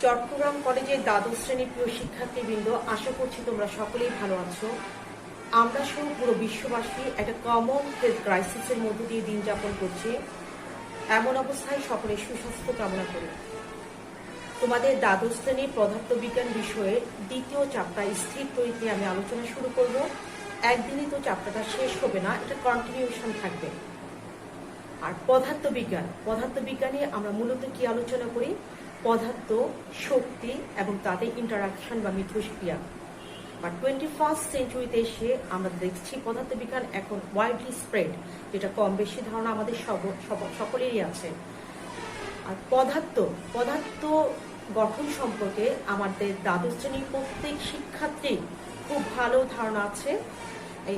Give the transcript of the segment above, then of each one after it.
চট্টগ্রাম কলেজের দ্বাদশ শ্রেণীর প্রিয় শিক্ষার্থীবৃন্দ, আশা করছি তোমরা সকলেই ভালো আছো। আমরা সহ পুরো বিশ্ববাসী একটা কমন হেলথ ক্রাইসিসের মধ্য দিয়ে দিন যাপন করছি। এমন অবস্থায় সকলের সুস্বাস্থ্য কামনা করি। তোমাদের দ্বাদশ শ্রেণীর পদার্থবিজ্ঞান বিষয়ের দ্বিতীয় চ্যাপ্টার স্থির তড়িৎ নিয়ে আমি আলোচনা শুরু করব। একদিনই তো চ্যাপ্টারটা শেষ হবে না, এটা কন্টিনিউশন থাকবে। আর পদার্থবিজ্ঞানে আমরা মূলত কি আলোচনা করি? পদার্থ, শক্তি এবং তাদের ইন্টারাকশন বা মিথস্ক্রিয়া। বা 21st সেঞ্চুরিতে এসে আমরা দেখছি পদার্থবিজ্ঞান এখন ওয়াইডলি স্প্রেড, যেটা কম বেশি ধারণা আমাদের সকলেরই আছে। আর পদার্থ গঠন সম্পর্কে আমাদের দ্বাদশ শ্রেণীর প্রত্যেক শিক্ষার্থী খুব ভালো ধারণা আছে। এই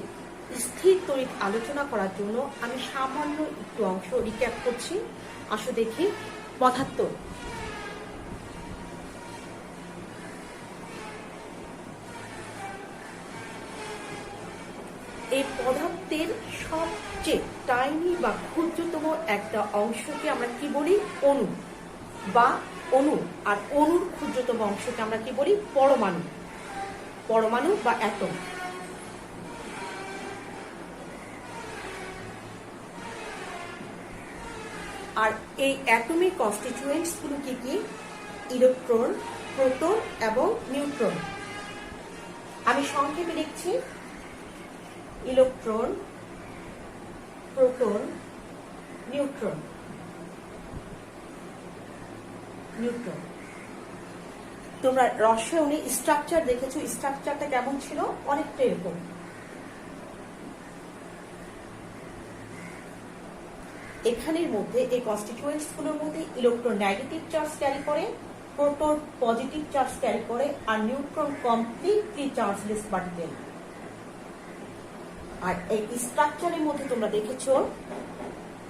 স্থির তড়িৎ আলোচনা করার জন্য আমি সামান্য একটু অংশ রিক্যাপ করছি। আসো দেখি পদার্থ। এই পদার্থের সবচেয়ে টাইনি বা ক্ষুদ্রতম একটা অংশকে আমরা কি বলি? অণু। আর অণুর ক্ষুদ্রতম অংশকে আমরা কি বলি? পরমাণু বা অ্যাটম। আর এই অ্যাটমিক কনস্টিটিউয়েন্টস গুলো কি কি? ইলেকট্রন, প্রোটন এবং নিউট্রন। আমি সংক্ষেপে লিখছি: ইলেকট্রন, প্রোটন, নিউট্রন। তোমরা রসায়নে স্ট্রাকচার দেখেছো, স্ট্রাকচারটা কেমন ছিল? অনেকটা এরকম। এখানের মধ্যে এই কনস্টিটিউয়েন্টস গুলোর মধ্যে ইলেকট্রন নেগেটিভ চার্জ ক্যারি করে, প্রোটন পজিটিভ চার্জ ক্যারি করে, আর নিউট্রন কমপ্লিটলি চার্জলেস পার্টিকেল। আর এই স্ট্রাকচারের মধ্যে তোমরা দেখেছো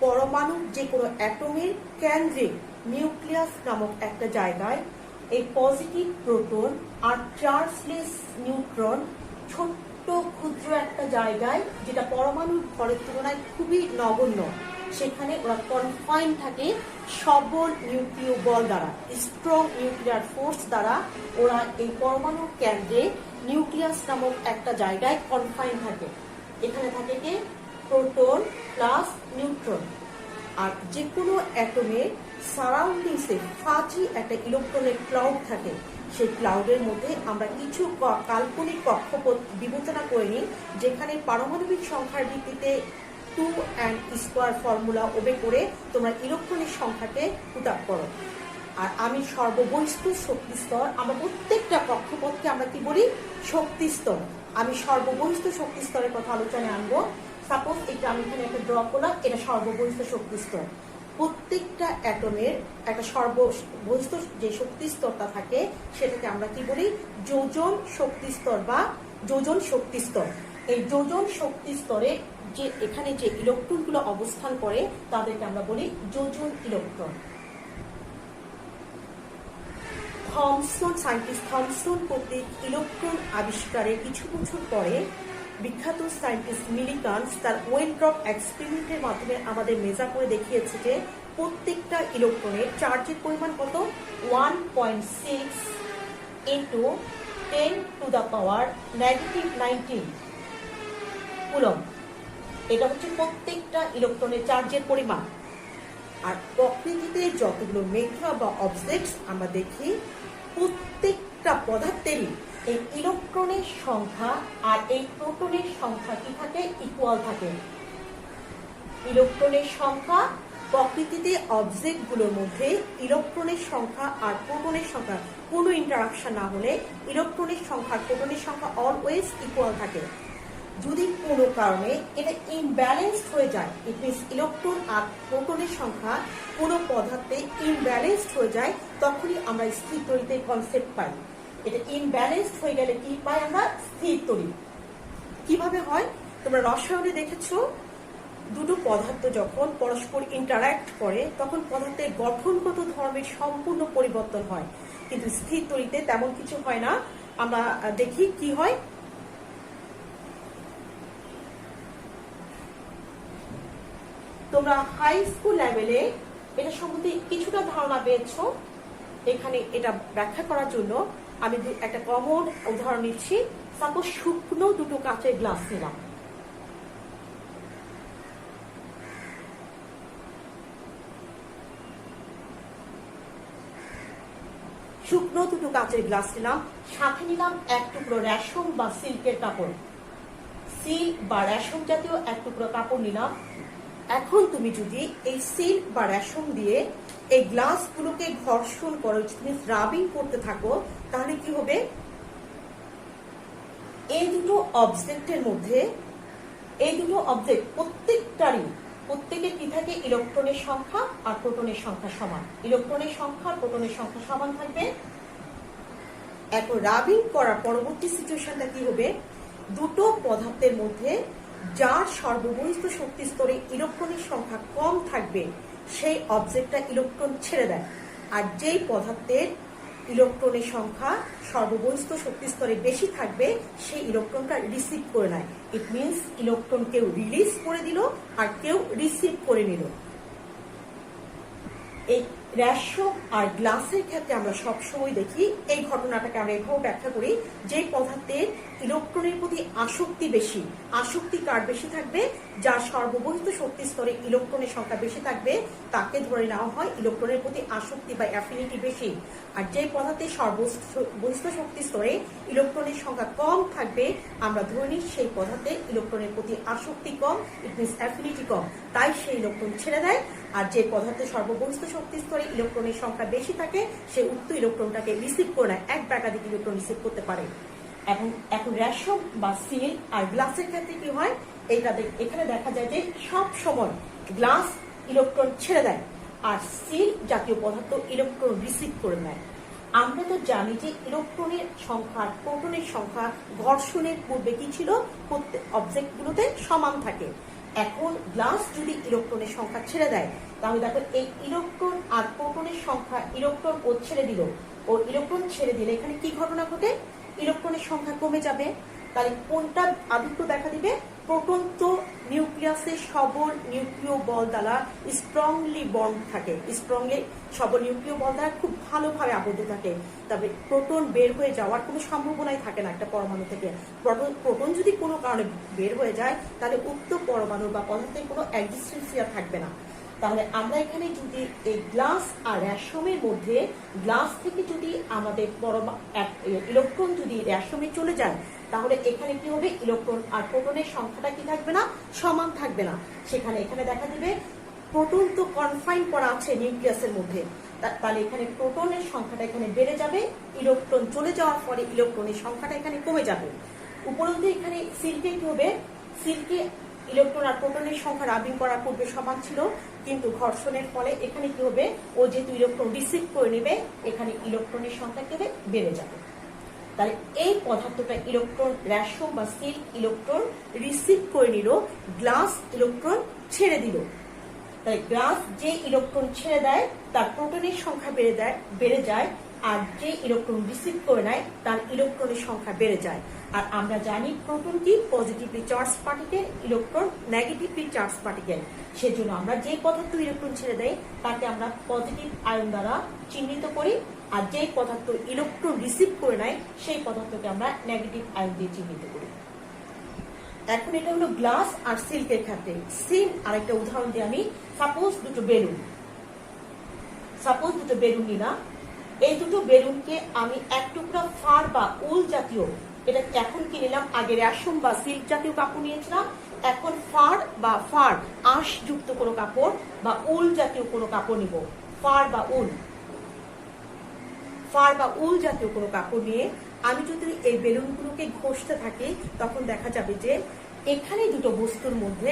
পরমাণু যে কোনো অ্যাটমের কেন্দ্রে নিউক্লিয়াস নামক একটা জায়গায় এই পজিটিভ প্রোটন আর চার্জলেস নিউট্রন ছোট্ট ক্ষুদ্র একটা জায়গায়, যেটা পরমাণুর ভরের তুলনায় খুবই নগণ্য, সেখানে ওরা কনফাইন থাকে সবল নিউক্লিয় বল দ্বারা, স্ট্রং নিউক্লিয়ার ফোর্স দ্বারা ওরা এই পরমাণুর কেন্দ্রে নিউক্লিয়াস নামক একটা জায়গায় কনফাইন থাকে। এখানে থাকে কি? Proton plus neutron. আর যে কোনো অ্যাটমের সারাউন্ডিংসে ফাজি একটা ইলেকট্রনের ক্লাউড থাকে। সেই ক্লাউডের মধ্যে আমরা কিছু কাল্পনিক কক্ষপথ বিবেচনা করে নিই, যেখানে পারমাণবিক সংখ্যার ভিত্তিতে 2n² ফর্মুলা ওবে করে তোমরা ইলেকট্রনের সংখ্যাকে পুট আপ করো। আর আমি সর্ববহিষ্ঠ শক্তি স্তর, আমরা প্রত্যেকটা কক্ষপথকে আমরা কি বলি? শক্তি স্তর। আমি সর্ববহিষ্ঠ শক্তি স্তরের কথা আলোচনায় আনবো। সাপোজ এটা আমি এখানে একটা ড্র করলাম, এটা সর্ববহিষ্ঠ শক্তি স্তর। প্রত্যেকটা অ্যাটমের একটা সর্ববহিষ্ঠ যে শক্তি স্তরটা থাকে সেটাকে আমরা কি বলি? যোজন শক্তি স্তর বা যোজন শক্তি স্তর। এই যোজন শক্তি স্তরে যে এখানে যে ইলেকট্রনগুলো অবস্থান করে তাদেরকে আমরা বলি যোজন ইলেকট্রন। সায়েন্টিস্ট থমসন কর্তৃক ইলেকট্রন আবিষ্কারের কিছু বছর পরে বিখ্যাত সায়েন্টিস্ট মিলিকান্স তার ওয়েনড্রপ এক্সপেরিমেন্টের মাধ্যমে আমাদের মেজার করে দেখিয়েছে যে প্রত্যেকটা ইলেকট্রনের চার্জের পরিমাণ কত? 1.6 ইন্টু 10⁻⁻19 কুলম্ব। এটা হচ্ছে প্রত্যেকটা ইলেকট্রনের চার্জের পরিমাণ। আর প্রকৃতিতে যতগুলো মেঘা বা অবজেক্টস আমরা দেখি, প্রত্যেকটা পদার্থেরই এই ইলেকট্রনের সংখ্যা আর এই প্রোটনের সংখ্যা কি থাকে? ইকুয়াল থাকে। ইলেকট্রনের সংখ্যা প্রকৃতিতে অবজেক্টগুলোর মধ্যে ইলেকট্রনের সংখ্যা আর প্রোটনের সংখ্যা কোনো ইন্টারাকশন না হলে ইলেকট্রনের সংখ্যা আর প্রোটনের সংখ্যা অলওয়েজ ইকুয়াল থাকে। যদি কোনো কারণে এটা ইমব্যালেন্সড হয়ে যায়, ইট মিনস ইলেকট্রন আর প্রোটনের সংখ্যা কোনো পদার্থে ইমব্যালেন্সড হয়ে যায়, তখনই আমরা স্থির তড়িতের কনসেপ্ট পাই। এটা ইমব্যালেন্সড হয়ে গেলে কি পাই আমরা? স্থির তড়িৎ। কিভাবে হয়? তোমরা রসায়নে দেখেছো, দুটো পদার্থ যখন পরস্পর ইন্টারঅ্যাক্ট করে তখন পদার্থের গঠনগত ধর্মের সম্পূর্ণ পরিবর্তন হয়, কিন্তু স্থির তড়িতে তেমন কিছু হয় না। আমরা দেখি কি হয়। তোমরা হাই স্কুল লেভেলে এটা সম্বন্ধে কিছুটা ধারণা পেয়েছো। এখানে এটা ব্যাখ্যা করার জন্য আমি একটা কমন উদাহরণ নিচ্ছি। সাপোজ শুকনো দুটো কাঁচের গ্লাস নিলাম, শুকনো দুটো কাঁচের গ্লাস নিলাম, সাথে নিলাম এক টুকরো রেশম বা সিল্কের কাপড়, সিল্ক বা রেশম জাতীয় এক টুকরো কাপড় নিলাম। এখন তুমি যদি এই সিল্ক বা রেশম দিয়ে এই গ্লাসগুলোকে ঘর্ষণ করো, তুমি রাবিং করতে থাকো, তাহলে কি হবে? এই দুটো অবজেক্টের মধ্যে, এই দুটো অবজেক্ট প্রত্যেকের কি থাকে? ইলেকট্রনের সংখ্যা আর প্রোটনের সংখ্যা সমান। ইলেকট্রনের সংখ্যা আর প্রোটনের সংখ্যা সমান থাকবে। এখন রাবিং করার পরবর্তী সিচুয়েশনটা কি হবে? দুটো পদার্থের মধ্যে যার সর্ববহিষ্ঠ শক্তি স্তরে ইলেকট্রনের সংখ্যা কম থাকবে সেই অবজেক্টটা ইলেকট্রন ছেড়ে দেয়, আর যেই পদার্থের ইলেকট্রনের সংখ্যা সর্ববহিষ্ঠ শক্তি স্তরে বেশি থাকবে সেই ইলেকট্রনটা রিসিভ করে নেয়। ইট মিনস ইলেকট্রন কেউ রিলিজ করে দিল আর কেউ রিসিভ করে নিল। এই রেশম আর গ্লাসের ক্ষেত্রে আমরা সবসময় দেখি এই ঘটনাটাকে আমরা এভাবে ব্যাখ্যা করি, যে পদার্থের ইলেকট্রনের প্রতি আসক্তি বেশি, আসক্তি কার বেশি থাকবে? যার সর্ববহিষ্ঠ শক্তি স্তরে ইলেকট্রনের সংখ্যা বেশি থাকবে তাকে ধরে নেওয়া হয় ইলেকট্রনের প্রতি আসক্তি বা অ্যাফিনিটি বেশি। আর যে পদার্থের সর্ববহিষ্ঠ শক্তি স্তরে ইলেকট্রনের সংখ্যা কম থাকবে আমরা ধরে নিই সেই পদার্থের ইলেকট্রনের প্রতি আসক্তি কম, ইট মিনস অ্যাফিনিটি কম, তাই সেই ইলেকট্রন ছেড়ে দেয়। আর যে পদার্থের সর্ববহিষ্ঠ শক্তি স্তরে ইলেকট্রনের সংখ্যা বেশি থাকে সে উক্ত ইলেকট্রনটাকে রিসিভ করে নেয়, এক বা একাধিক ইলেকট্রন রিসিভ করতে পারে। এখন রেশম বা সিল আর গ্লাসের ক্ষেত্রে কি হয়? এখানে দেখা যায় যে সব সময় গ্লাস ইলেকট্রন ছেড়ে দেয় আর সিল জাতীয় পদার্থ ইলেকট্রন রিসিভ করে নেয়। আমরা তো জানি যে ইলেকট্রনের সংখ্যা প্রোটনের সংখ্যা ঘর্ষণের পূর্বে কি ছিল? প্রত্যেক অবজেক্টগুলোতে সমান থাকে। এখন গ্লাস যদি ইলেকট্রনের সংখ্যা ছেড়ে দেয় তাহলে দেখো এই ইলেকট্রন আর প্রোটনের সংখ্যা, ইলেকট্রন ও ছেড়ে দিল, ও ইলেকট্রন ছেড়ে দিলে এখানে কি ঘটনা ঘটে? ইলেকট্রনের সংখ্যা কমে যাবে। তাহলে কোনটা আধিক্য দেখা দিবে? প্রোটন তো নিউক্লিয়াসের সবল নিউক্লিয় বল দ্বারা স্ট্রংলি বন্ড থাকে, স্ট্রংলি সবল নিউক্লিয় বল দ্বারা খুব ভালোভাবে আবদ্ধ থাকে, তবে প্রোটন বের হয়ে যাওয়ার কোনো সম্ভাবনাই থাকে না একটা পরমাণু থেকে। প্রোটন যদি কোনো কারণে বের হয়ে যায় তাহলে উক্ত পরমাণু বা পদার্থের কোনো এক্সিস্টেন্সিয়া থাকবে না। তাহলে আমরা এখানে যদি এই গ্লাস আর রেশমের মধ্যে, গ্লাস থেকে যদি আমাদের ইলেকট্রন যদি রেশমে চলে যায় তাহলে এখানে কি হবে? ইলেকট্রন আর প্রোটনের সংখ্যাটা কি থাকবে না? সমান থাকবে না। এখানে দেখা দিবে প্রোটন তো কনফাইন করা আছে নিউক্লিয়াসের মধ্যে, তাহলে এখানে প্রোটনের সংখ্যাটা এখানে বেড়ে যাবে, ইলেকট্রন চলে যাওয়ার পরে ইলেকট্রনের সংখ্যাটা এখানে কমে যাবে। উপরন্তু এখানে সিল্কে কি হবে? সিল্কে ইলেকট্রন আর প্রোটনের সংখ্যা রাবিং করার পূর্বে সমান ছিল, কিন্তু ঘর্ষণের ফলে এখানে কি হবে? ও যেহেতু ইলেকট্রন রিসিভ করে নেবে এখানে ইলেকট্রনের সংখ্যা কি হবে? বেড়ে যাবে। তাহলে এই পদার্থটা ইলেকট্রন, রেশম বা সিল্ক ইলেকট্রন রিসিভ করে নিল, গ্লাস ইলেকট্রন ছেড়ে দিল। তাই গ্লাস যে ইলেকট্রন ছেড়ে দেয় তার প্রোটনের সংখ্যা বেড়ে যায়, আর যে ইলেকট্রন রিসিভ করে নেয় তার ইলেকট্রনের সংখ্যা বেড়ে যায়। আর আমরা জানি প্রোটন কি? Positively charge particle, electron negatively charge particle. সেজন্য আমরা যে পদার্থ ইলেকট্রন ছেড়ে দেয় তাকে আমরা পজিটিভ আয়ন দ্বারা চিহ্নিত করি, আর যে পদার্থ ইলেকট্রন রিসিভ করে নেয় সেই পদার্থকে আমরা নেগেটিভ আয়ন দিয়ে চিহ্নিত করি। এখন এটা হলো গ্লাস আর সিল্কের ক্ষেত্রে। সেম আরেকটা উদাহরণ দিই আমি। সাপোজ দুটো বেলুন নিলাম, এই দুটো বেলুনকে আমি এক টুকরা ফার বা উল জাতীয়, এটা এখন কি নিলাম? আগে রেশম বা সিল্ক জাতীয় কাপড় নিয়েছিলাম, এখন ফার আঁশযুক্ত কোনো কাপড় বা উল জাতীয় কোনো কাপড় নিব। ফার বা উল জাতীয় কোনো কাপড় নিয়ে আমি যদি এই বেলুনগুলোকে ঘষতে থাকি তখন দেখা যাবে যে এখানে দুটো বস্তুর মধ্যে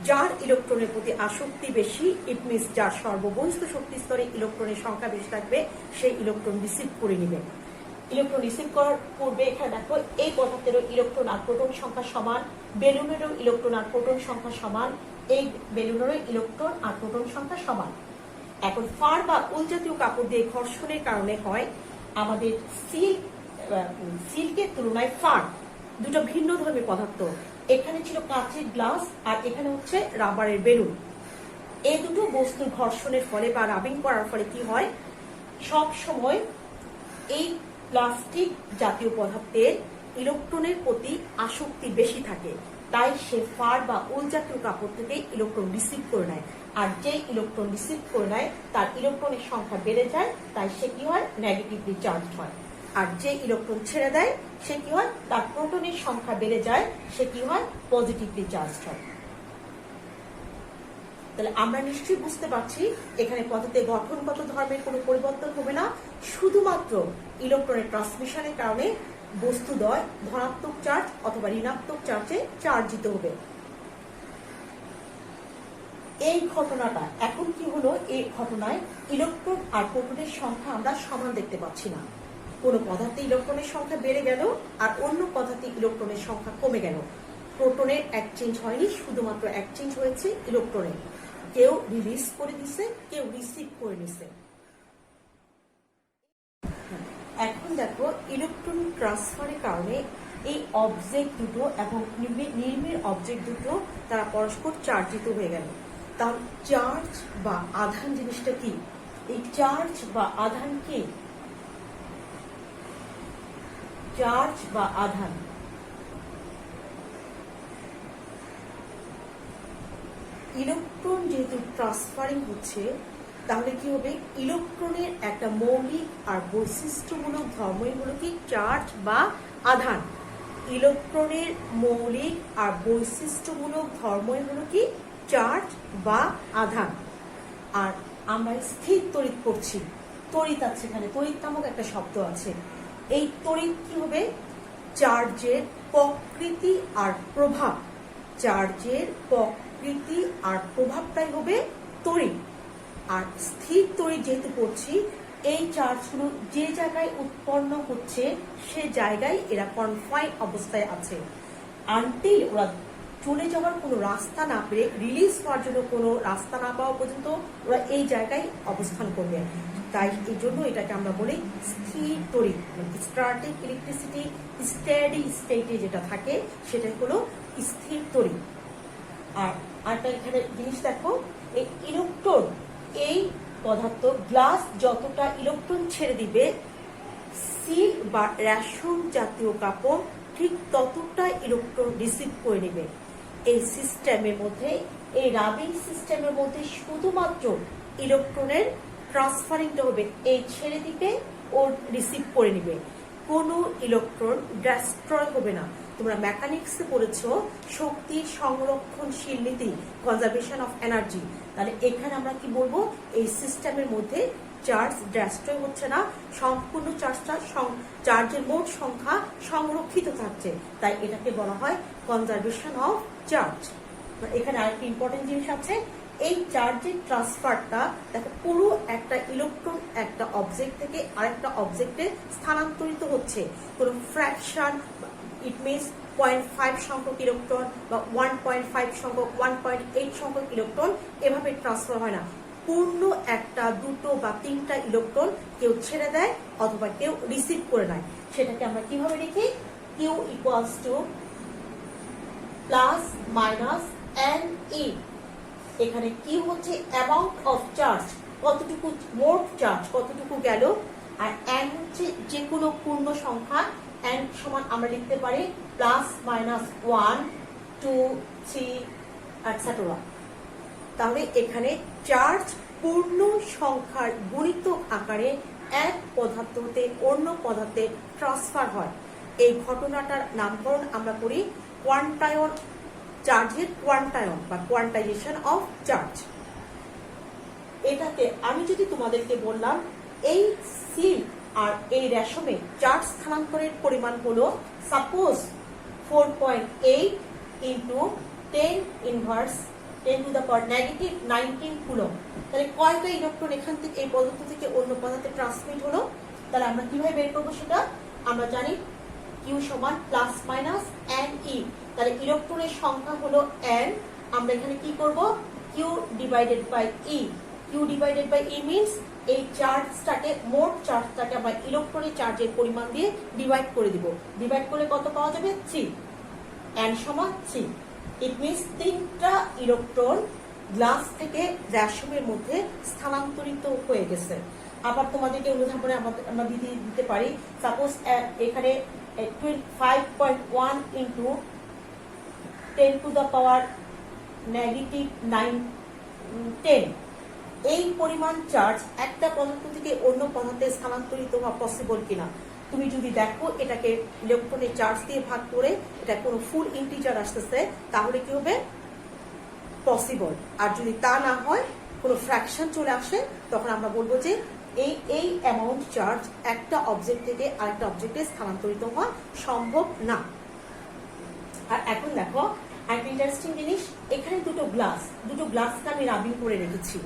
যার ইলেকট্রনের প্রতি আসক্তি বেশি, ইট মিনস যার সর্ববহিষ্ঠ শক্তি স্তরে ইলেকট্রনের সংখ্যা বেশি থাকবে সেই ইলেকট্রন রিসিভ করে নেবে। ইলেকট্রন রিসিভ করার পূর্বে এখানে দেখো এই পদার্থেরও ইলেকট্রন আর প্রোটন সংখ্যা সমান, বেলুনেরও ইলেকট্রন আর প্রোটন সংখ্যা সমান, এই বেলুনেরও ইলেকট্রন আর প্রোটন সংখ্যা সমান। এখন ফার বা উল জাতীয় কাপড় দিয়ে ঘর্ষণের কারণে হয় আমাদের সিল্কের তুলনায় ফার দুটো ভিন্ন ধর্মী পদার্থ। এখানে ছিল কাঁচের গ্লাস আর এখানে হচ্ছে রাবারের বেলুন। এই দুটো বস্তুর ঘর্ষণের ফলে বা রাবিং করার ফলে কি হয়? সব সময় এই প্লাস্টিক জাতীয় পদার্থের ইলেকট্রনের প্রতি আসক্তি বেশি থাকে, তাই সে ফার বা উল জাতীয় কাপড় থেকে ইলেকট্রন রিসিভ করে নেয়। আর যে ইলেকট্রন রিসিভ করে নেয় তার ইলেকট্রনের সংখ্যা বেড়ে যায়, তাই সে কি হয়, নেগেটিভলি চার্জ হয়। আর যে ইলেকট্রন ছেড়ে দেয় সে কি হয়, তার প্রোটনের সংখ্যা বেড়ে যায়, সে কি হয়, পজিটিভলি চার্জ হয়। তাহলে আমরা নিশ্চয়ই বুঝতে পারছি এখানে পদার্থের গঠনগত ধর্মের কোনো পরিবর্তন হবে না, শুধুমাত্র ইলেকট্রনের ট্রান্সমিশনের কারণে বস্তুদ্বয় ধনাত্মক চার্জ অথবা ঋণাত্মক চার্জে চার্জিত হবে। এই ঘটনাটা এখন কি হলো, এই ঘটনায় ইলেকট্রন আর প্রোটনের সংখ্যা আমরা সমান দেখতে পাচ্ছি না। কোনো পদার্থে ইলেকট্রনের সংখ্যা বেড়ে গেল আর অন্য পদার্থে ইলেকট্রনের সংখ্যা কমে গেল। প্রোটনের এক্সচেঞ্জ হয়নি, শুধুমাত্র এক্সচেঞ্জ হয়েছে ইলেকট্রনের। কেউ রিলিজ করে দিছে, কেউ রিসিভ করে নিছে। এখন দেখো ইলেকট্রন ট্রান্সফারের কারণে এই অবজেক্ট দুটো এবং নির্মীর অবজেক্ট দুটো তারা পরস্পর চার্জিত হয়ে গেল। তাহলে চার্জ বা আধান জিনিসটা কি? এই চার্জ বা আধান কি? চার্জ বা আধান ইলেকট্রন যেহেতু ট্রান্সফারিং হচ্ছে, তাহলে কি হবে, ইলেকট্রনের একটা মৌলিক আর বৈশিষ্ট্যমূলক ধর্মই হলো কি, চার্জ বা আধান। ইলেকট্রনের মৌলিক আর বৈশিষ্ট্যমূলক ধর্মই হলো কি, চার্জ বা আধান। আর আমরা স্থির তড়িৎ পড়ছি, তড়িৎ আছে এখানে, তড়িৎ নামক একটা শব্দ আছে। এই তড়িৎ কি হবে, চার্জের প্রকৃতি আর প্রভাব, চার্জের প্রকৃতি আর প্রভাবটাই হবে তড়িৎ। আর স্থির তড়িৎ যেহেতু পড়ছি, এই চার্জগুলো যে জায়গায় উৎপন্ন হচ্ছে সে জায়গায় এরা কনফাইন অবস্থায় আছে। আনটিল ওরা চলে যাওয়ার কোনো রাস্তা না পেয়ে, রিলিজ হওয়ার জন্য কোনো রাস্তা না পাওয়া পর্যন্ত ওরা এই জায়গায় অবস্থান করবে। তাই এই জন্য এটাকে আমরা বলি স্থির তড়িৎ। স্ট্যাটিক ইলেকট্রিসিটি স্টেডি স্টেটে যেটা থাকে সেটাই হলো স্থির তড়িৎ। আর একটা এখানে জিনিস দেখো, এই ইলেকট্রন, এই পদার্থ গ্লাস যতটা ইলেকট্রন ছেড়ে দিবে, সিল্ক বা রেশম জাতীয় কাপড় ঠিক ততটা ইলেকট্রন রিসিভ করে নেবে। এই সিস্টেমের মধ্যে, এই রাবিং সিস্টেমের মধ্যে শুধুমাত্র ইলেকট্রনের ট্রান্সফারিংটা হবে, এই ছেড়ে দিবে ও রিসিভ করে নিবে, কোনো ইলেকট্রন ডিস্ট্রয় হবে না। তোমরা মেকানিক্সে পড়েছো শক্তি সংরক্ষণশীল নীতি, কনজারভেশন অফ এনার্জি। তাহলে এখানে আমরা কি বলবো, এই সিস্টেমের মধ্যে চার্জ ডিস্ট্রয় হচ্ছে না, সম্পূর্ণ চার্জটা, চার্জের মোট সংখ্যা সংরক্ষিত থাকছে, তাই এটাকে বলা হয় কনজারভেশন অফ চার্জ। এখানে আরেকটি ইম্পর্টেন্ট জিনিস আছে, এই চার্জের ট্রান্সফারটা দেখো, পুরো একটা ইলেকট্রন একটা অবজেক্ট থেকে আরেকটা অবজেক্টে স্থানান্তরিত হচ্ছে। কোনো ফ্র্যাকশন, ইট মিনস 0.5 সংখ্যক ইলেকট্রন বা 1.5 সংখ্যক, 1.8 সংখ্যক ইলেকট্রন এভাবে ট্রান্সফার হয় না। পূর্ণ একটা, দুটো বা তিনটা ইলেকট্রন কেউ ছেড়ে দেয় অথবা কেউ রিসিভ করে নেয়। সেটাকে আমরা কিভাবে লিখি, Q equals to plus minus N E. এখানে কি হচ্ছে, অ্যামাউন্ট অফ চার্জ, কতটুকু মোট চার্জ কতটুকু গেল, আর এন হচ্ছে যে কোনো পূর্ণ সংখ্যা। এন সমান আমরা লিখতে পারি প্লাস মাইনাস 1, 2, 3 এটসেট্রা। তাহলে এখানে চার্জ পূর্ণ সংখ্যার গুণিতক আকারে এক পদার্থ হতে অন্য পদার্থে ট্রান্সফার হয়। এই ঘটনাটার নামকরণ আমরা করি কোয়ান্টায়ন, চার্জের কোয়ান্টায়ন বা কোয়ান্টাইজেশন অফ চার্জ। এটাকে আমি যদি তোমাদেরকে বললাম, এই সিল্ক আর এই রেশমে চার্জ স্থানান্তরের পরিমাণ হলো suppose 4.8 into 10 inverse 10 to the power negative 19 coulomb. তাহলে কয়টা ইলেকট্রন এখান থেকে এই পদার্থ থেকে অন্য পদার্থে ট্রান্সমিট হলো? তাহলে আমরা কিভাবে বের করবো সেটা? আমরা জানি কিউ সমান প্লাস মাইনাস এন ই। তাহলে ইলেকট্রনের সংখ্যা হলো এন, আমরা এখানে কি করব, Q divided by E. Q divided by E means এই চার্জটাকে, মোট চার্জটাকে আমরা ইলেকট্রনের চার্জের পরিমাণ দিয়ে ডিভাইড করে দিব। ডিভাইড করলে কত পাওয়া যাবে? 3। এন সমান 3। ইট মিনস 3টা ইলেকট্রন গ্লাস থেকে রেশমের মধ্যে স্থানান্তরিত হয়ে গেছে। আবার তোমাদেরকে উদাহরণে আমরা দিতে পারি। সাপোজ এখানে 5.1 ইন্টু 10⁻⁹ এই পরিমাণ চার্জ একটা পদার্থ থেকে অন্য পদার্থে স্থানান্তরিত হওয়া পসিবল কিনা। তুমি যদি দেখো এটাকে ইলেকট্রনের চার্জ দিয়ে ভাগ করে এটা কোনো ফুল ইন্টিজার আসতেছে, তাহলে কি হবে? পসিবল। আর যদি তা না হয়, কোনো ফ্র্যাকশন চলে আসে, তখন আমরা বলবো যে এই অ্যামাউন্ট চার্জ একটা অবজেক্ট থেকে আরেকটা অবজেক্টে স্থানান্তরিত হওয়া সম্ভব না। আর এখন দেখো একটা ইন্টারেস্টিং জিনিস, এখানে দুটো গ্লাসকে আমি রাবিং করে রেখেছি।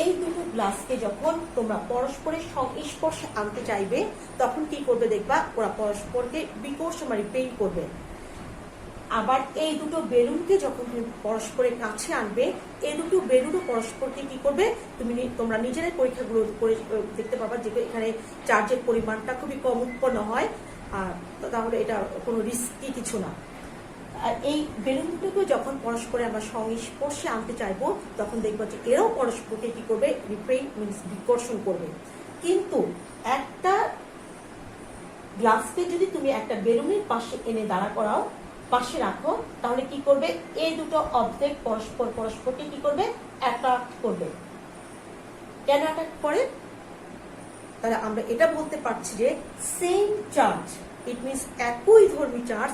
এই দুটো গ্লাসকে যখন তোমরা পরস্পরের সংস্পর্শে আনতে চাইবে, তখন কি করবে দেখবা, ওরা পরস্পরকে বিকর্ষণ মানে রিপেল করবে। আবার এই দুটো বেলুনকে যখন তুমি পরস্পরের কাছে আনবে, এই দুটো বেলুনও পরস্পরকে কি করবে, তোমরা নিজেরাই পরীক্ষাগুলো করে দেখতে পারবা যে এখানে চার্জের পরিমাণটা খুবই কম উৎপন্ন হয়। তাহলে এটা কোনো রিস্কি কিছু না। আর এই বেলুন দুটোকে যখন পরস্পরে আমরা সংস্পর্শে আনতে চাইবো, তখন দেখবো যে এরাও পরস্পরকে কি করবে, রিপেল মিনস বিকর্ষণ করবে। কিন্তু একটা গ্লাসকে যদি তুমি একটা বেলুনের পাশে এনে দাঁড়া করাও, পাশে রাখো, তাহলে কি করবে, এই দুটো অবজেক্ট পরস্পরকে কি করবে, অ্যাট্রাক্ট করবে। কেন অ্যাট্রাক্ট করে? তাহলে আমরা এটা বলতে পারছি যে সেম চার্জ, ইট মিনস একই ধর্মী চার্জ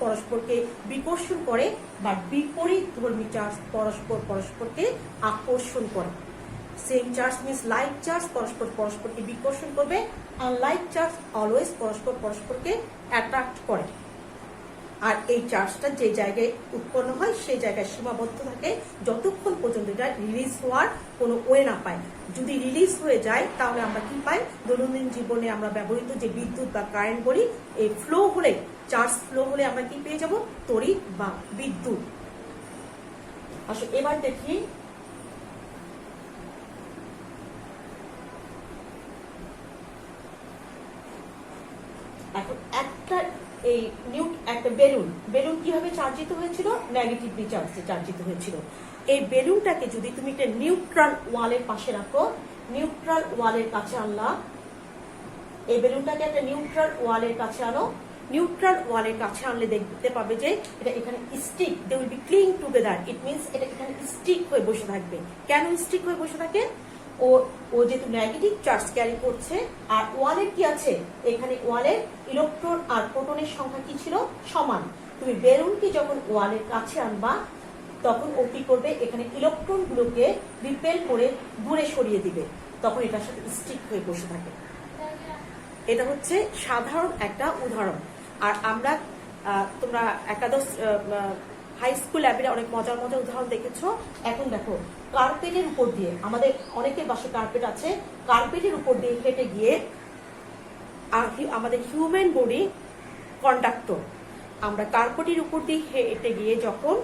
পরস্পরকে বিকর্ষণ করে, বা বিপরীত ধর্মী চার্জ পরস্পরকে আকর্ষণ করে। Same charge means like charge পরস্পরকে বিকর্ষণ করবে, আর লাইক চার্জ অলওয়েজ পরস্পরকে অ্যাট্রাক্ট করে। আর এই চার্জটা যে জায়গায় উৎপন্ন হয় সেই জায়গায় সীমাবদ্ধ থাকে, যতক্ষণ পর্যন্ত এটা রিলিজ হওয়ার কোনো ওয়ে না পায়। যদি রিলিজ হয়ে যায়, তাহলে আমরা কি পাই, দৈনন্দিন জীবনে আমরা ব্যবহৃত যে বিদ্যুৎ বা কারেন্ট বলি, এই ফ্লো হলে, চার্জ ফ্লো হলে আমরা কি পেয়ে যাব, তড়িৎ বা বিদ্যুৎ। আসলে এবার দেখি এখন একটা বেলুন কিভাবে চার্জিত হয়েছিল, নেগেটিভলি চার্জিত হয়েছিল। এই বেলুনটাকে যদি তুমি একটা নিউট্রাল ওয়ালের পাশে রাখো, নিউট্রাল ওয়ালের কাছে আনলা, এই বেলুনটাকে একটা নিউট্রাল ওয়ালের কাছে আনো, নিউট্রাল ওয়ালের কাছে আনলে দেখতে পাবে যে এটা এখানে stick, they will be cling together, it means এটা এখানে স্টিক হয়ে বসে থাকবে। কেন স্টিক হয়ে বসে থাকে? ও যেহেতু নেগেটিভ চার্জ ক্যারি করছে, আর ওয়ালে কি আছে, এখানে ওয়ালে ইলেকট্রন আর প্রোটনের সংখ্যা কি ছিল, সমান। তুমি বেলুনকে যখন ওয়ালের কাছে আনবা, তখন ও কি করবে, এখানে ইলেকট্রন গুলোকে রিপেল করে দূরে সরিয়ে দিবে, তখন এটার সাথে স্টিক হয়ে বসে থাকে। এটা হচ্ছে সাধারণ একটা উদাহরণ। আর আমরা তোমরা একাদশ হাই স্কুল ল্যাবে অনেক মজার উদাহরণ দেখেছো। এখন দেখো, কার্পেটের উপর দিয়ে, আমাদের অনেকের বাসায় কার্পেট আছে, কার্পেটের উপর দিয়ে হেঁটে গিয়ে আমাদের হিউম্যান বডি কন্ডাক্টর, আমরা কার্পেটের উপর দিয়ে হেঁটে গিয়ে যখন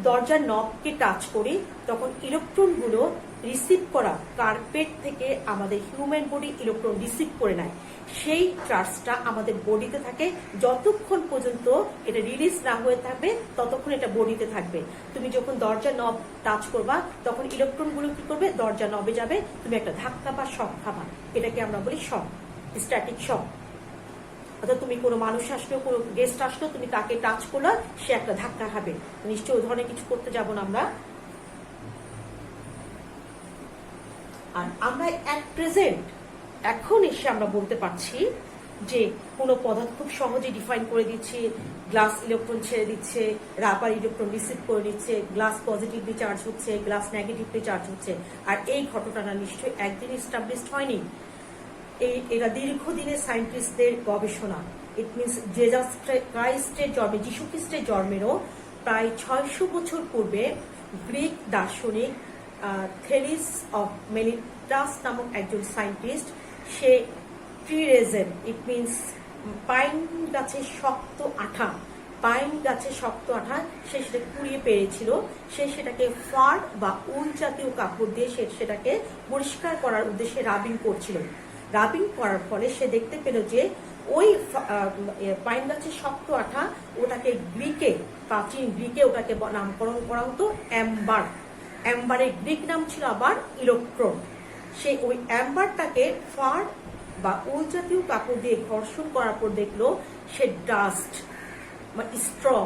দরজার নবকে টাচ করি, তখন ইলেকট্রনগুলো রিসিভ করা কার্পেট থেকে আমাদের হিউম্যান বডি ইলেকট্রন রিসিভ করে নেয়। সেই চার্জটা আমাদের বডিতে থাকে, যতক্ষণ পর্যন্ত এটা রিলিজ না হয়ে থাকবে ততক্ষণ এটা বডিতে থাকবে। তুমি যখন দরজার নব টাচ করবা, তখন ইলেকট্রনগুলো কি করবে, দরজার নবে যাবে, তুমি একটা ধাক্কা বা শক খাবা, এটাকে আমরা বলি শক, স্ট্যাটিক শক। অর্থাৎ তুমি কোনো মানুষ আসলো, কোনো গেস্ট আসলো, তুমি তাকে টাচ করলো, সে একটা ধাক্কা খাবে। নিশ্চয়ই ওই ধরনের কিছু করতে যাব না আমরা। আর আমরা এখন এসে আমরা বলতে পারছি যে কোনো পদার্থ খুব সহজে ডিফাইন করে দিচ্ছে, গ্লাস ইলেকট্রন ছেড়ে দিচ্ছে, রাবার ইলেকট্রন রিসিভ করে নিচ্ছে, গ্লাস পজিটিভলি চার্জ হচ্ছে, গ্লাস নেগেটিভলি চার্জ হচ্ছে। আর এই ঘটনাটা নিশ্চয়ই একদিন এস্টাবলিশড হয়নি, এটা দীর্ঘদিনের সায়েন্টিস্টদের গবেষণা। ইট মিনস জেজাস ক্রাইস্টের জন্মে, যীশু খ্রিস্টের জন্মেরও প্রায় 600 বছর পূর্বে গ্রিক দার্শনিক থেলিস অফ মেলিটাস নামক একজন scientist, say tree Ryzen, it means pine গাছের শক্ত আঠা, সে সেটা কুড়িয়ে পেরেছিল। সে সেটাকে ফার বা উল জাতীয় কাপড় দিয়ে সেটাকে পরিষ্কার করার উদ্দেশ্যে রাবিং করছিল। রাবিং করার ফলে সে দেখতে পেল যে ওই পাইন গাছের শক্ত আঠা, ওটাকে প্রাচীন গ্রিকে ওটাকে নামকরণ করা হতো অ্যাম্বারের গ্রিক নাম ছিল আবার ইলেকট্রন। সে ওই অ্যাম্বারটাকে ফার বা উল জাতীয় কাপড় দিয়ে ঘর্ষণ করার পর দেখলো সে ডাস্ট বা স্ট্রং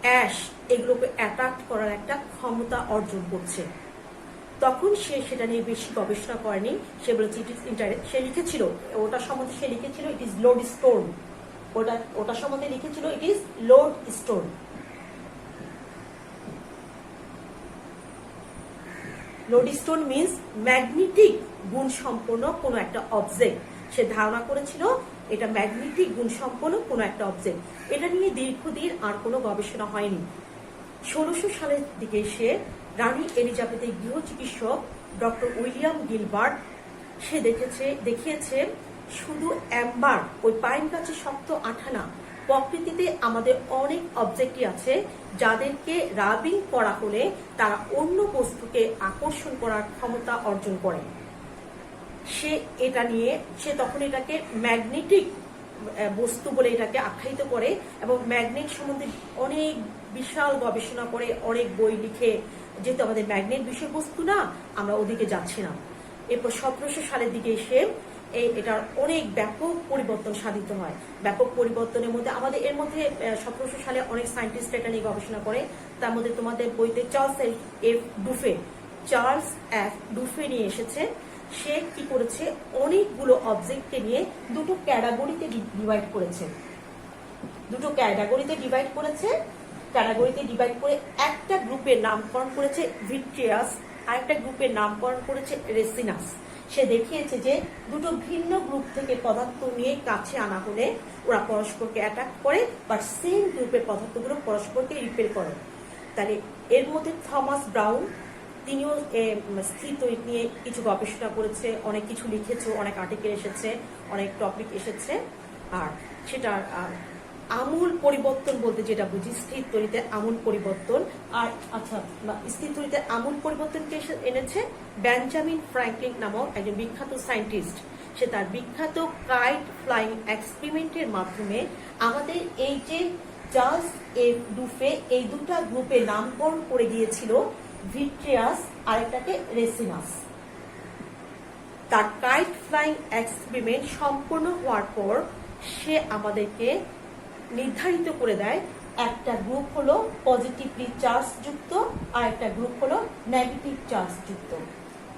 অ্যাশ এগুলোকে অ্যাট্রাক্ট করার একটা ক্ষমতা অর্জন করছে। তখন সে সেটা নিয়ে বেশি গবেষণা করেনি, সে বলেছে ইট ইজ ইন্টারেস্ট। সে লিখেছিল ওটা সম্বন্ধে, সে লিখেছিল ইট ইজ লোড স্টোন, ওটা সম্বন্ধে লিখেছিল it is lode stone. Lodestone means magnetic গুণ সম্পন্ন কোনো একটা অবজেক্ট। সে ধারণা করেছিল এটা ম্যাগনেটিক গুণ সম্পন্ন কোনো একটা অবজেক্ট। এটা নিয়ে দীর্ঘদিন আর কোনো গবেষণা হয়নি। 1600 সালের দিকে সে রানী এলিজাবেথের গৃহ চিকিৎসক ডক্টর উইলিয়াম গিলবার্ট সে দেখিয়েছে শুধু অ্যাম্বার ওই পাইন গাছের শক্ত আঠা না, প্রকৃতিতে আমাদের অনেক অবজেক্টই আছে যাদেরকে রাবিং করা হলে তারা অন্য বস্তুকে আকর্ষণ করার ক্ষমতা অর্জন করে। সে তখন এটাকে ম্যাগনেটিক বস্তু বলে এটাকে আখ্যায়িত করে এবং ম্যাগনেট সম্বন্ধে অনেক বিশাল গবেষণা করে, অনেক বই লিখে। যেহেতু আমাদের ম্যাগনেট বিষয়বস্তু না, আমরা ওদিকে যাচ্ছি না। এরপর 1700 সালের দিকে এসে এটার অনেক ব্যাপক পরিবর্তন সাধিত হয়। ব্যাপক পরিবর্তনের মধ্যে আমাদের এর মধ্যে 1700 সালে অনেক সায়েন্টিস্ট এটা নিয়ে গবেষণা করে। তার মধ্যে তোমাদের বইতে চার্লস এফ ডুফে নিয়ে এসেছে। সে কি করেছে, অনেকগুলো অবজেক্টকে নিয়ে দুটো ক্যাটাগরিতে ডিভাইড করেছে। ক্যাটাগরিতে ডিভাইড করে একটা গ্রুপের নামকরণ করেছে ভিট্রিয়াস, আরেকটা গ্রুপের নামকরণ করেছে রেসিনাস। সে দেখিয়েছে যে দুটো ভিন্ন গ্রুপ থেকে পদার্থ নিয়ে কাছে আনা হলে ওরা পরস্পরকে অ্যাটাক করে, বাট সেম গ্রুপের পদার্থগুলো পরস্পরকে রিপেল করে। তাহলে এর মধ্যে থমাস ব্রাউন, তিনিও স্থির তড়িৎ নিয়ে কিছু গবেষণা করেছে, অনেক কিছু লিখেছে, অনেক আর্টিকেল এসেছে, অনেক টপিক এসেছে। আর সেটার আমূল পরিবর্তন বলতে যেটা বুঝি, স্থির তড়িতে আমূল পরিবর্তন। আর আচ্ছা, স্থির তড়িতে আমূল পরিবর্তনকে এনেছে বেঞ্জামিন ফ্র্যাঙ্কলিন নামক একজন বিখ্যাত সায়েন্টিস্ট। সে তার বিখ্যাত কাইট ফ্লাইং এক্সপেরিমেন্টের মাধ্যমে আমাদের এই যে চার্লস এফ ডুফে এই দুটা গ্রুপে নামকরণ করে গিয়েছিল, ভিট্রিয়াস আরেকটাকে রেসিনাস। তার কাইট ফ্লাইং এক্সপেরিমেন্ট সম্পূর্ণ হওয়ার পর সে আমাদেরকে নির্ধারিত করে দেয় একটা গ্রুপ হলো পজিটিভলি চার্জ যুক্ত আর একটা গ্রুপ হলো নেগেটিভ চার্জ যুক্ত।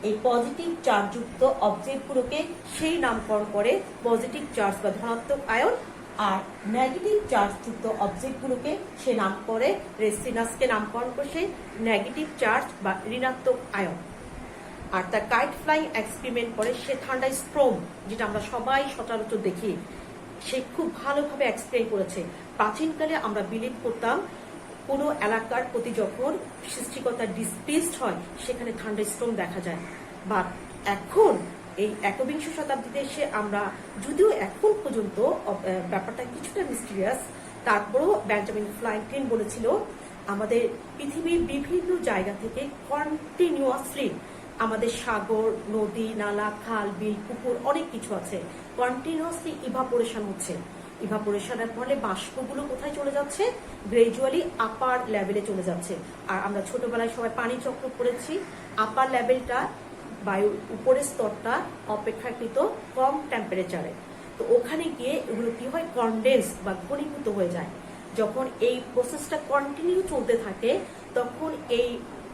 এই পজিটিভ চার্জ যুক্ত অবজেক্টগুলোকে সেই নামকরণ করে পজিটিভ চার্জ বা ধনাত্মক আয়ন, আর নেগেটিভ চার্জ যুক্ত অবজেক্টগুলোকে সে নাম করে রেসিনাসকে নামকরণ করে সে নেগেটিভ চার্জ বা ঋণাত্মক আয়ন। আর তার কাইট ফ্লাইং এক্সপেরিমেন্ট করে সে থান্ডারস্টর্ম, যেটা আমরা সবাই সচরাচর দেখি, সে খুব ভালোভাবে এক্সপ্লেন করেছে। প্রাচীনকালে আমরা বিলিভ করতাম কোনো এলাকার প্রতি যখন সৃষ্টিকর্তা ডিসপ্লেসড হয় সেখানে থান্ডারস্টর্ম দেখা যায়। বা এখন এই 21শ শতাব্দীতে এসে আমরা, যদিও এখন পর্যন্ত ব্যাপারটা কিছুটা মিস্টিরিয়াস, তারপরেও বেঞ্জামিন ফ্র্যাঙ্কলিন বলেছিল আমাদের পৃথিবীর বিভিন্ন জায়গা থেকে কন্টিনিউয়াসলি আমাদের সাগর, নদী, নালা, খাল, বিল, পুকুর অনেক কিছু আছে, কন্টিনিউয়াসলি ইভাপোরেশন হচ্ছে। ইভাপোরেশনের ফলে বাষ্পগুলো কোথায় চলে যাচ্ছে? গ্রাজুয়ালি আপার লেভেলে চলে যাচ্ছে। আর আমরা ছোটবেলায় সবাই পানি চক্র পড়েছি, আপার লেভেলটা বায়ুর উপরের স্তরটা অপেক্ষাকৃত কম টেম্পারেচারে, তো ওখানে গিয়ে এগুলো কি হয়, কনডেন্স বা ঘনীভূত হয়ে যায়। যখন এই প্রসেসটা কন্টিনিউ চলতে থাকে তখন এই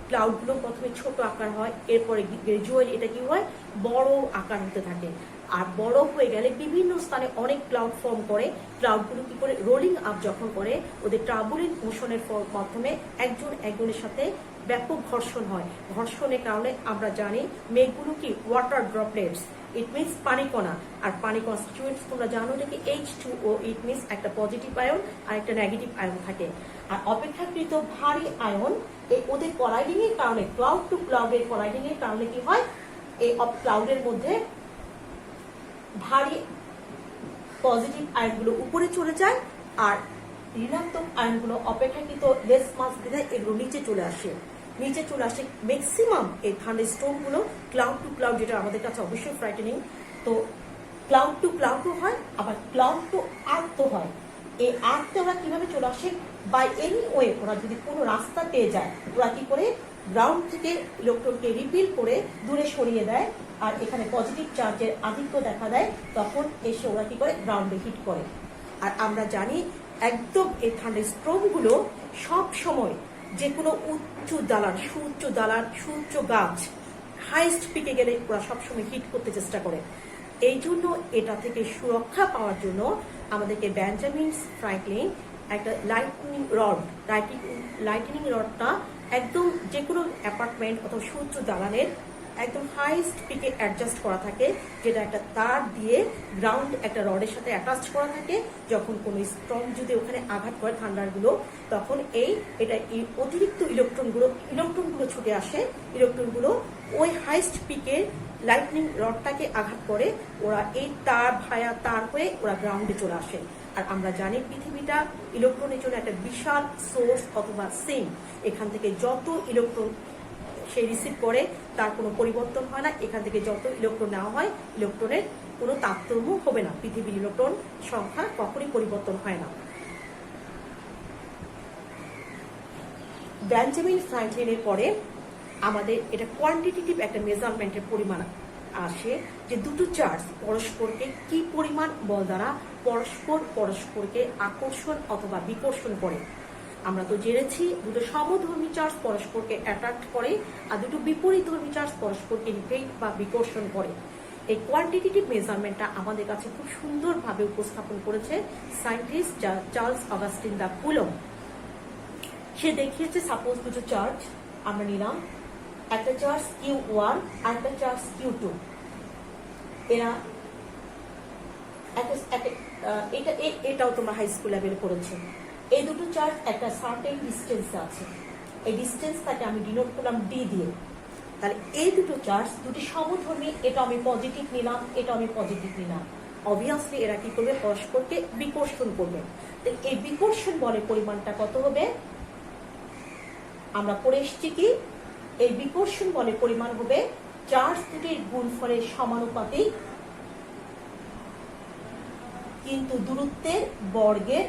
ক্লাউডগুলো প্রথমে ছোট আকার হয়, এরপরে গ্রাজুয়ালি এটা কি হয়, বড় আকার হতে থাকে। আর বড় হয়ে গেলে বিভিন্ন স্থানে অনেক ক্লাউড ফর্ম করে। ক্লাউডগুলো কি করে, রোলিং আপ যখন করে, ওদের টার্বুলেন্ট মোশনের মাধ্যমে একজন একজনের সাথে ব্যাপক ঘর্ষণ হয়। ঘর্ষণের কারণে আমরা জানি মেঘগুলো কি ওয়াটার ড্রপলেটস, ইট মিনস পানিকণা। আর পানি কনস্টিটিউয়েন্টস তোমরা জানো যে কি H2O, ইট মিনস একটা পজিটিভ আয়ন আর একটা নেগেটিভ আয়ন থাকে। আর অপেক্ষাকৃত ভারী আয়ন ওদের কলাইডিং এর কারণে, ক্লাউড টু ক্লাউডের কলাইডিং এর কারণে কি হয়, এই ক্লাউডের মধ্যে ভারী পজিটিভ আয়নগুলো উপরে চলে যায় আর ঋণাত্মক আয়নগুলো অপেক্ষাকৃত লেস মাস বিধায় এগুলো নিচে চলে আসে। ম্যাক্সিমাম এই থান্ডারস্টর্মগুলো ক্লাউড টু ক্লাউড, যেটা আমাদের কাছে অবশ্যই ফ্রাইটেনিং। তো ক্লাউড টু ক্লাউডও হয়, আবার ক্লাউড টু আর্থও হয়। এই আর্থে ওরা কিভাবে চলে আসে, বাই এনি ওয়ে ওরা যদি কোনো রাস্তা পেয়ে যায় ওরা কি করে, গ্রাউন্ড থেকে ইলেকট্রনকে রিপিল করে দূরে সরিয়ে দেয়, আর এখানে পজিটিভ চার্জের আধিক্য দেখা দেয়, তখন এসে ওরা কি করে, গ্রাউন্ডে হিট করে। আর আমরা জানি একদম এই থান্ডারস্টর্মগুলো সব সময় যে কোনো উচ্চ দালান সুউচ্চ গাছ হাইস্ট পিকে গেলে ওরা সবসময় হিট করতে চেষ্টা করে। এই জন্য এটা থেকে সুরক্ষা পাওয়ার জন্য আমাদেরকে বেঞ্জামিন ফ্র্যাঙ্কলিন একটা লাইটনিং রডটা একদম যে কোনো অ্যাপার্টমেন্ট অথবা সুউচ্চ দালানের একদম হাইস্ট পিকে অ্যাডজাস্ট করা থাকে, যেটা একটা তার দিয়ে গ্রাউন্ড একটা রডের সাথে অ্যাটাচ করা থাকে। যখন কোনো স্টর্ম যদি ওখানে আঘাত করে থান্ডারগুলো, তখন এই অতিরিক্ত ইলেকট্রনগুলো ছুটে আসে, ইলেকট্রনগুলো ওই হাইস্ট পিকের লাইটনিং রডটাকে আঘাত করে, ওরা এই তার হয়ে ওরা গ্রাউন্ডে চলে আসে। আর আমরা জানি পৃথিবীটা ইলেকট্রনের জন্য একটা বিশাল সোর্স অথবা সিঙ্ক। এখান থেকে যত ইলেকট্রন সে রিসিভ করে তার কোনো পরিবর্তন হয় না। এখান থেকে যত ইলেকট্রন নেওয়া হয়, ইলেকট্রনের কোনো তারতম্য হবে না। পৃথিবীর ইলেকট্রন সংখ্যা কখনই পরিবর্তন হয় না। বেঞ্জামিন ফ্র্যাঙ্কলিনের পরে আমাদের এটা কোয়ান্টিটেটিভ একটা মেজারমেন্টের পরিমাণ আসে, যে দুটো চার্জ পরস্পরকে কি পরিমাণ বল দ্বারা পরস্পরকে আকর্ষণ অথবা বিকর্ষণ করে। আমরা তো জেনেছি দুটো সমধর্মী চার্জ পরস্পরকে অ্যাট্রাক্ট করে, আর দুটো বিপরীতধর্মী চার্জ পরস্পরকে রিপেল বা বিকর্ষণ করে। এই কোয়ান্টিটেটিভ মেজারমেন্টটা আমাদের কাছে খুব সুন্দরভাবে উপস্থাপন করেছে সায়েন্টিস্ট চার্লস অগাস্টিন দা কুলম্ব। সে দেখিয়েছে সাপোজ দুটো চার্জ আমরা নিলাম, একটা চার্জ Q1 আর একটা চার্জ Q2। এরা এটাও তোমরা হাই স্কুল লেভেলে পড়েছো। এই দুটো চার্জ একটা সার্টেন ডিস্টেন্সে আছে, এই ডিস্টেন্সটাকে আমি ডিনোট করলাম ডি দিয়ে। তাহলে এই দুটো চার্জ দুটি সমধর্মী, এটা আমি পজিটিভ নিলাম, এটা আমি পজিটিভ নিলাম। অবভিয়াসলি এরা কি করবে, পরস্পরকে বিকর্ষণ করবে। তো এই বিকর্ষণ বলের পরিমাণটা কত হবে, আমরা পড়ে এসেছি কি এই বিকর্ষণ বলের পরিমাণ হবে চার্জ দুটির গুণফলের সমানুপাতিক, কিন্তু দূরত্বের বর্গের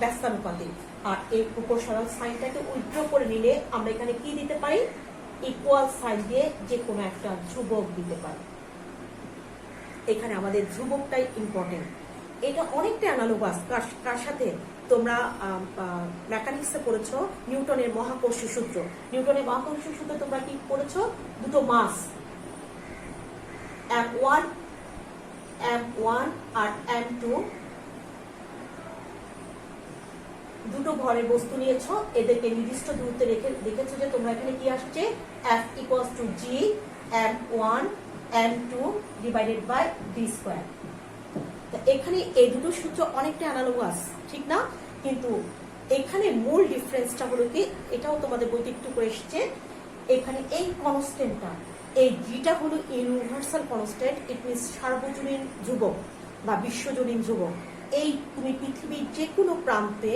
ব্যস্তানুপাতিক। আর এই প্রপোর্শনাল সাইনটাকে উইথড্র করে নিলে আমরা এখানে কি দিতে পারি, ইকুয়াল সাইন দিয়ে যে কোনো একটা ধ্রুবক দিতে পারি। এখানে আমাদের ধ্রুবকটাই ইম্পর্টেন্ট। এটা অনেকটা অ্যানালোগাস কার সাথে, তোমরা মেকানিক্সে পড়েছো নিউটনের মহাকর্ষ সূত্র। নিউটনের মহাকর্ষ সূত্র তোমরা কি পড়েছো, দুটো মাস M1 আর M2 দুটো ভরের বস্তু নিয়েছো, এদেরকে নির্দিষ্ট দূরত্বে রেখে দেখেছো যে তোমরা এখানে কি আসছে, F equals to G M1 M2 divided by D²। এখানে এই দুটো সূত্র অনেকটা অ্যানালোগাস, ঠিক না? কিন্তু এখানে মূল ডিফারেন্সটা হলো কি, এটাও তোমাদের বইতে একটু করে এসছে, এখানে এই কনস্ট্যান্টটা, এই জিটা হলো ইউনিভার্সাল কনস্ট্যান্ট, ইট মিনস সার্বজনীন ধ্রুবক বা বিশ্বজনীন ধ্রুবক। এই তুমি পৃথিবীর যে কোনো প্রান্তে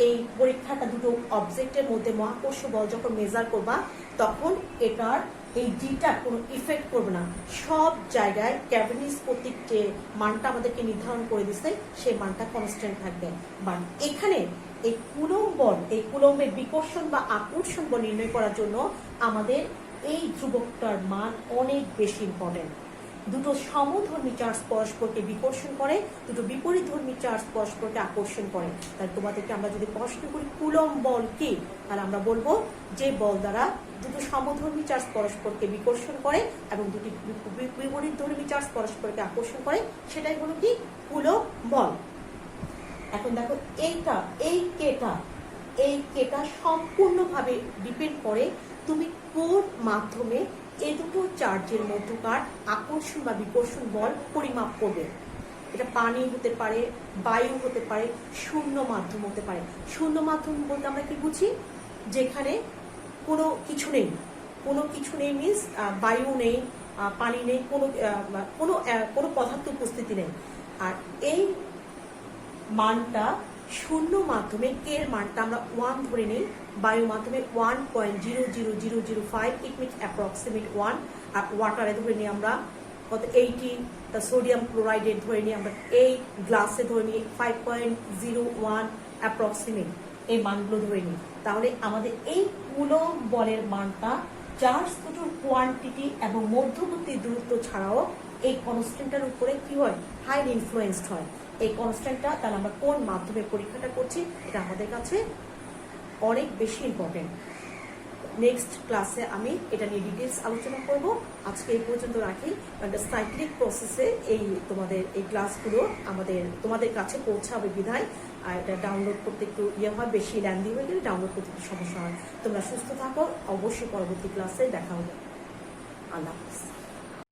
এই পরীক্ষাটা দুটো অবজেক্টের মধ্যে মহাকর্ষ বল যখন মেজার করবা, তখন এটার এই জিটা কোনো ইফেক্ট করবে না। সব জায়গায় ক্যাভেনিস কর্তৃক যে মানটা আমাদেরকে নির্ধারণ করে দিচ্ছে, সেই মানটা কনস্ট্যান্ট থাকবে। বাট এখানে এই কুলম্ব বল, এই কুলম্বের বিকর্ষণ বা আকর্ষণ বল নির্ণয় করার জন্য আমাদের এই ধ্রুবকটার মান অনেক বেশি ইম্পর্টেন্ট। দুটো সমধর্মী চার্জ পরস্পরকে বিকর্ষণ করে, দুটো বিপরীতধর্মী চার্জ পরস্পরকে আকর্ষণ করে। তাই তোমাদেরকে আমরা যদি প্রশ্ন করি কুলম্ব বল কি, তাহলে আমরা বলবো যে বল দ্বারা দুটো সমধর্মী চার্জ পরস্পরকে বিকর্ষণ করে এবং দুটি বিপরীতধর্মী চার্জ পরস্পরকে আকর্ষণ করে, সেটাই হলো কি কুলম্ব বল। এখন দেখো এই কেটা সম্পূর্ণভাবে ডিপেন্ড করে তুমি কোন মাধ্যমে এই দুটো চার্জের মধ্যকার আকর্ষণ বা বিকর্ষণ বল পরিমাপ করবে। এটা পানি হতে পারে, বায়ু হতে পারে, শূন্য মাধ্যম হতে পারে। শূন্য মাধ্যম বলতে আমরা কি বুঝি, যেখানে কোনো কিছু নেই মিনস বায়ু নেই, পানি নেই, কোনো পদার্থ উপস্থিতি নেই। আর এই মানটা শূন্য মাধ্যমে কে এর মানটা আমরা 1 ধরে নিই, বায়ু মাধ্যমে 1.00005, ইট মিনস অ্যাপ্রক্সিমেট 1। আর ওয়াটারে ধরে নিই আমরা কত 80, তা সোডিয়াম ক্লোরাইডে ধরে নিই আমরা 8, গ্লাসে ধরে নিই 5.01 অ্যাপ্রক্সিমেট, এই মানগুলো ধরে নিই। তাহলে আমাদের এই কুলম্ব বলের মানটা চার্জ দুটোর কোয়ান্টিটি এবং মধ্যবর্তী দূরত্ব ছাড়াও এই কনস্ট্যান্টটার উপরে কি হয়, হাইলি ইনফ্লুয়েন্সড হয়। এই কনস্ট্যান্টটা তাহলে আমরা কোন মাধ্যমে পরীক্ষাটা করছি এটা আমাদের কাছে অনেক বেশি ইম্পর্টেন্ট। নেক্সট ক্লাসে আমি এটা নিয়ে ডিটেলস আলোচনা করব। আজকে এই পর্যন্ত রাখি। সাইক্লিক প্রসেসে এই তোমাদের এই ক্লাসগুলো তোমাদের কাছে পৌঁছাবে বিধায় আর এটা ডাউনলোড করতে একটু হয়, বেশি ল্যান্দি হয়ে গেলে ডাউনলোড করতে একটু সমস্যা হয়। তোমরা সুস্থ থাকো, অবশ্যই পরবর্তী ক্লাসে দেখা হবে। আল্লাহ হাফিজ।